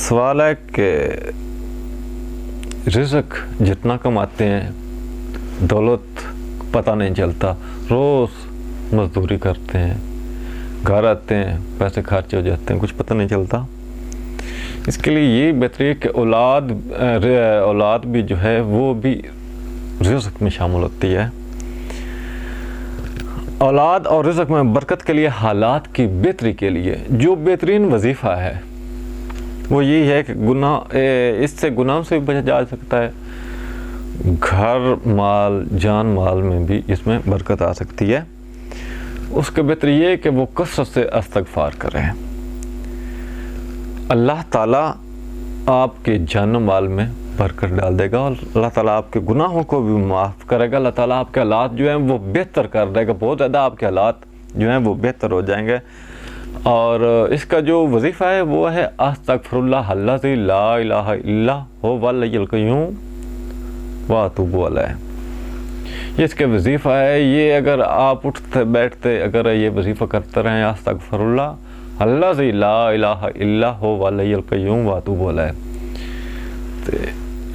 سوال ہے کہ رزق جتنا کماتے ہیں دولت پتہ نہیں چلتا، روز مزدوری کرتے ہیں، گھر آتے ہیں، پیسے خرچ ہو جاتے ہیں، کچھ پتہ نہیں چلتا۔ اس کے لیے یہ بہتر ہے کہ اولاد بھی جو ہے وہ بھی رزق میں شامل ہوتی ہے۔ اولاد اور رزق میں برکت کے لیے حالات کی بہتری کے لیے جو بہترین وظیفہ ہے وہ یہی ہے کہ اس سے گناہوں سے بھی بچا جا سکتا ہے، گھر مال جان مال میں بھی اس میں برکت آ سکتی ہے۔ اس کے بہتر یہ ہے کہ وہ کثرت سے استغفار کریں۔ اللہ تعالیٰ آپ کے جان و مال میں برکت ڈال دے گا اور اللہ تعالیٰ آپ کے گناہوں کو بھی معاف کرے گا۔ اللہ تعالیٰ آپ کے حالات جو ہیں وہ بہتر کر دے گا، بہت زیادہ آپ کے حالات جو ہیں وہ بہتر ہو جائیں گے۔ اور اس کا جو وظیفہ ہے وہ ہے استغفر اللہ الذی لا الہ الا هو الحی القیوم واتوب الیہ۔ یہ اس کا وظیفہ ہے۔ یہ اگر آپ اٹھتے بیٹھتے اگر یہ وظیفہ کرتے رہیں استغفر اللہ الذی لا الہ الا هو الحی القیوم واتوب الیہ،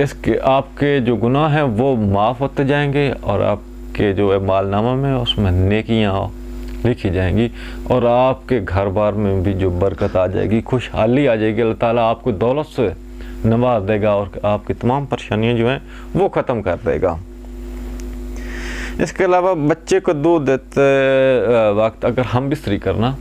اس کے آپ کے جو گناہ ہیں وہ معاف ہوتے جائیں گے اور آپ کے جو مال نامہ میں اس میں نیکیاں لکھی جائیں گی اور آپ کے گھر بار میں بھی جو برکت آ جائے گی، خوشحالی آ جائے گی۔ اللہ تعالیٰ آپ کو دولت سے نواز دے گا اور آپ کی تمام پریشانیاں جو ہیں وہ ختم کر دے گا۔ اس کے علاوہ بچے کو دودھ دیتے وقت اگر ہم بستری کرنا